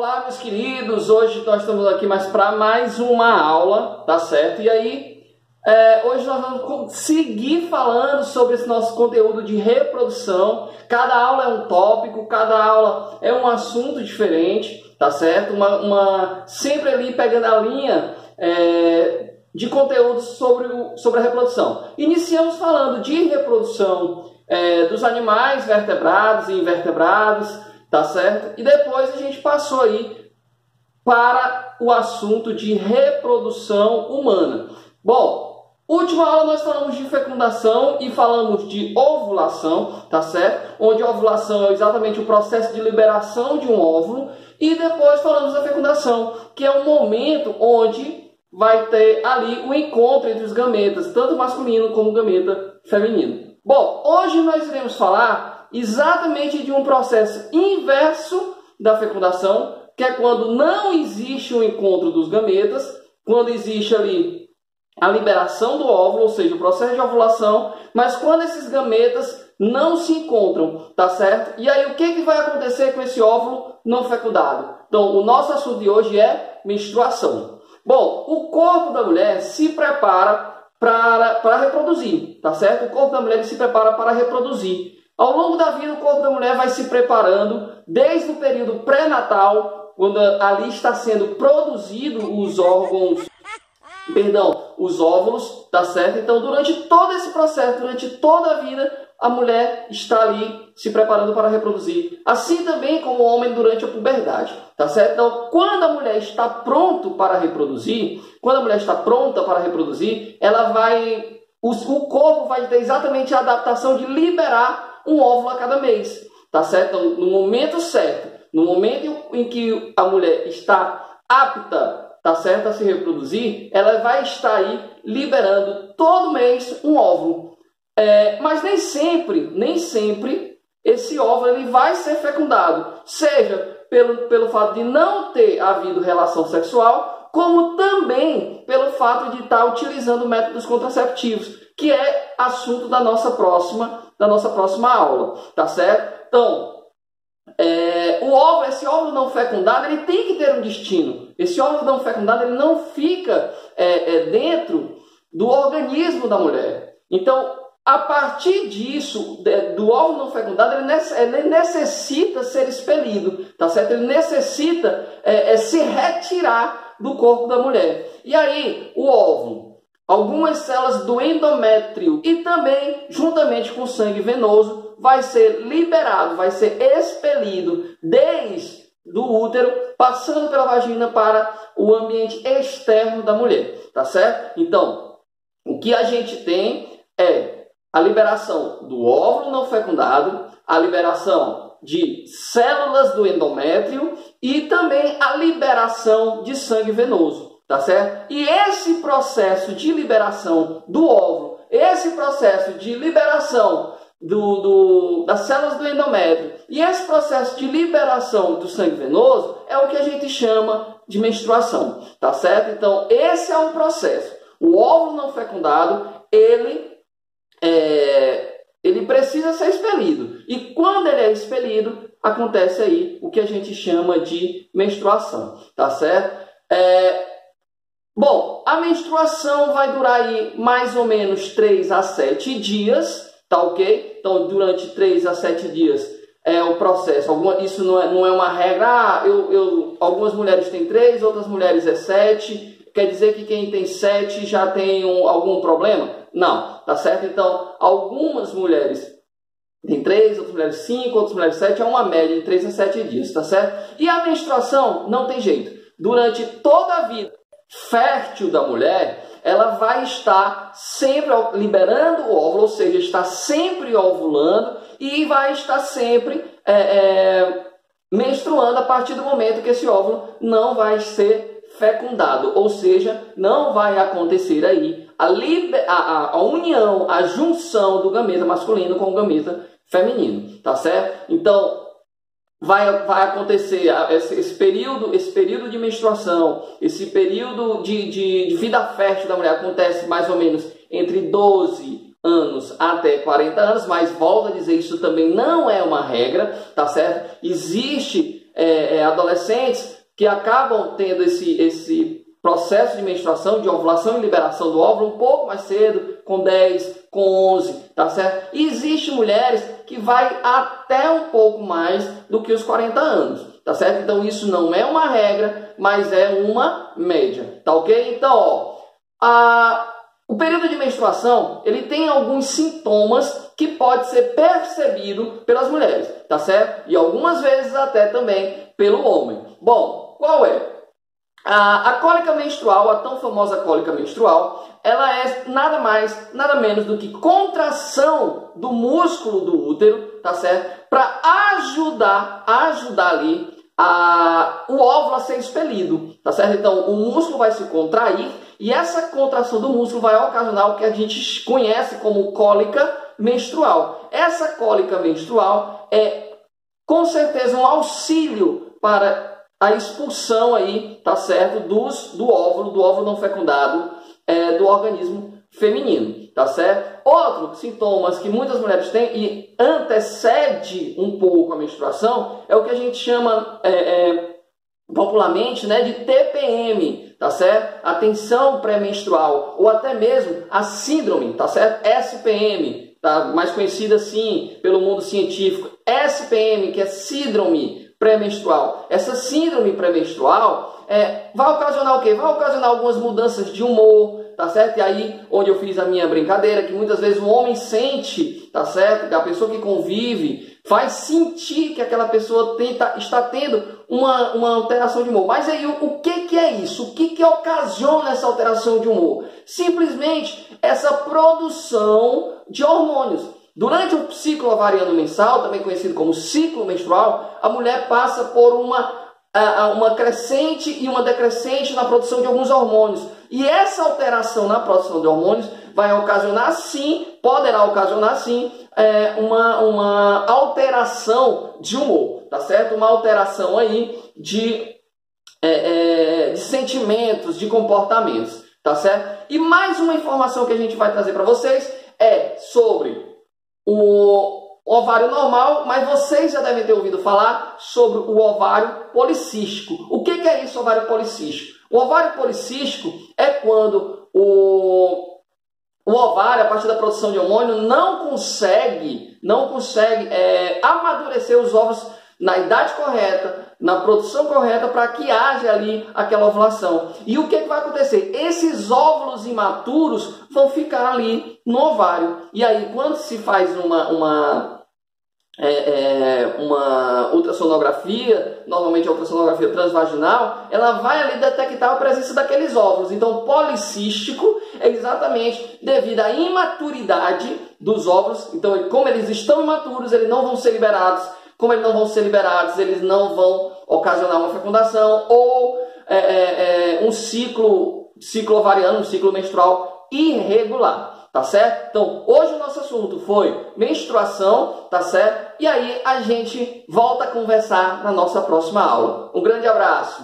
Olá, meus queridos, hoje nós estamos aqui para mais uma aula, tá certo? E aí, hoje nós vamos seguir falando sobre esse nosso conteúdo de reprodução. Cada aula é um tópico, cada aula é um assunto diferente, tá certo? Sempre ali pegando a linha de conteúdo sobre a reprodução. Iniciamos falando de reprodução dos animais vertebrados e invertebrados, tá certo? E depois a gente passou aí para o assunto de reprodução humana. Bom, última aula nós falamos de fecundação e falamos de ovulação, tá certo? Onde a ovulação é exatamente o processo de liberação de um óvulo. E depois falamos da fecundação, que é um momento onde vai ter ali o encontro entre os gametas, tanto masculino como gameta feminino. Bom, hoje nós iremos falar exatamente de um processo inverso da fecundação, que é quando não existe o encontro dos gametas, quando existe ali a liberação do óvulo, ou seja, o processo de ovulação, mas quando esses gametas não se encontram, tá certo? E aí o que vai acontecer com esse óvulo não fecundado? Então, o nosso assunto de hoje é menstruação. Bom, o corpo da mulher se prepara para reproduzir, tá certo? O corpo da mulher se prepara para reproduzir. Ao longo da vida, o corpo da mulher vai se preparando desde o período pré-natal, quando ali está sendo produzido os óvulos, tá certo? Então, durante todo esse processo, durante toda a vida, a mulher está ali se preparando para reproduzir. Assim também como o homem durante a puberdade, tá certo? Então, quando a mulher está pronta para reproduzir, o corpo vai ter exatamente a adaptação de liberar um óvulo a cada mês, tá certo? Então, no momento certo, no momento em que a mulher está apta, tá certo, a se reproduzir, ela vai estar aí liberando todo mês um óvulo. Mas nem sempre esse óvulo ele vai ser fecundado, seja pelo fato de não ter havido relação sexual, como também pelo fato de estar utilizando métodos contraceptivos, que é assunto da nossa próxima aula, tá certo? Então, esse óvulo não fecundado, ele tem que ter um destino. Esse óvulo não fecundado, ele não fica dentro do organismo da mulher. Então, a partir disso, do óvulo não fecundado, ele necessita ser expelido, tá certo? Ele necessita se retirar do corpo da mulher. E aí, o óvulo, algumas células do endométrio e também, juntamente com o sangue venoso, vai ser liberado, vai ser expelido desde o útero, passando pela vagina para o ambiente externo da mulher, tá certo? Então, o que a gente tem é a liberação do óvulo não fecundado, a liberação de células do endométrio e também a liberação de sangue venoso. Tá certo? E esse processo de liberação do óvulo, esse processo de liberação das células do endométrio e esse processo de liberação do sangue venoso é o que a gente chama de menstruação. Tá certo? Então, esse é um processo. O óvulo não fecundado, ele precisa ser expelido. E quando ele é expelido, acontece aí o que a gente chama de menstruação. Tá certo? Bom, a menstruação vai durar aí mais ou menos 3 a 7 dias, tá ok? Então, durante 3 a 7 dias é o processo. Isso não é uma regra. Algumas mulheres têm 3, outras mulheres é 7. Quer dizer que quem tem 7 já tem algum problema? Não, tá certo? Então, algumas mulheres têm 3, outras mulheres 5, outras mulheres 7. É uma média de 3 a 7 dias, tá certo? E a menstruação não tem jeito. Durante toda a vida fértil da mulher, ela vai estar sempre liberando o óvulo, ou seja, está sempre ovulando e vai estar sempre menstruando a partir do momento que esse óvulo não vai ser fecundado, ou seja, não vai acontecer aí a união, a junção do gameta masculino com o gameta feminino, tá certo? Então, vai acontecer esse período de menstruação, esse período de vida fértil da mulher acontece mais ou menos entre 12 anos até 40 anos, mas volto a dizer, isso também não é uma regra, tá certo? Existe adolescentes que acabam tendo esse processo de menstruação, de ovulação e liberação do óvulo um pouco mais cedo, com 10, com 11, tá certo? E existe mulheres que vai até um pouco mais do que os 40 anos, tá certo? Então isso não é uma regra, mas é uma média, tá ok? Então, ó, o período de menstruação, ele tem alguns sintomas que pode ser percebido pelas mulheres, tá certo? E algumas vezes até também pelo homem. Bom, qual é? A cólica menstrual, a tão famosa cólica menstrual, ela é nada mais, nada menos do que contração do músculo do útero, tá certo? Para ajudar ali o óvulo a ser expelido, tá certo? Então, o músculo vai se contrair e essa contração do músculo vai ocasionar o que a gente conhece como cólica menstrual. Essa cólica menstrual é, com certeza, um auxílio para a expulsão aí, tá certo, do óvulo não fecundado, do organismo feminino, tá certo? Outros sintomas que muitas mulheres têm e antecede um pouco a menstruação é o que a gente chama popularmente, né, de TPM, tá certo? A tensão pré-menstrual ou até mesmo a síndrome, tá certo? SPM, tá? Mais conhecida assim pelo mundo científico, SPM, que é síndrome pré-menstrual. Essa síndrome pré-menstrual vai ocasionar o quê? Vai ocasionar algumas mudanças de humor, tá certo? E aí, onde eu fiz a minha brincadeira, que muitas vezes o homem sente, tá certo? Que a pessoa que convive faz sentir que aquela pessoa está tendo uma alteração de humor. Mas aí, o que é isso? O que ocasiona essa alteração de humor? Simplesmente essa produção de hormônios. Durante o ciclo ovariano mensal, também conhecido como ciclo menstrual, a mulher passa por uma crescente e uma decrescente na produção de alguns hormônios. E essa alteração na produção de hormônios vai ocasionar, sim, poderá ocasionar, sim, uma alteração de humor, tá certo? Uma alteração aí de sentimentos, de comportamentos, tá certo? E mais uma informação que a gente vai trazer para vocês é sobre o ovário normal, mas vocês já devem ter ouvido falar sobre o ovário policístico. O que é isso, ovário policístico? O ovário policístico é quando o ovário, a partir da produção de hormônio, não consegue amadurecer os ovos na idade correta, na produção correta, para que haja ali aquela ovulação. E o que vai acontecer? Esses óvulos imaturos vão ficar ali no ovário. E aí, quando se faz uma ultrassonografia, normalmente a ultrassonografia transvaginal, ela vai ali detectar a presença daqueles óvulos. Então, policístico é exatamente devido à imaturidade dos óvulos. Então, como eles estão imaturos, eles não vão ser liberados. Como eles não vão ser liberados, eles não vão ocasionar uma fecundação ou um ciclo ovariano, um ciclo menstrual irregular, tá certo? Então, hoje o nosso assunto foi menstruação, tá certo? E aí a gente volta a conversar na nossa próxima aula. Um grande abraço!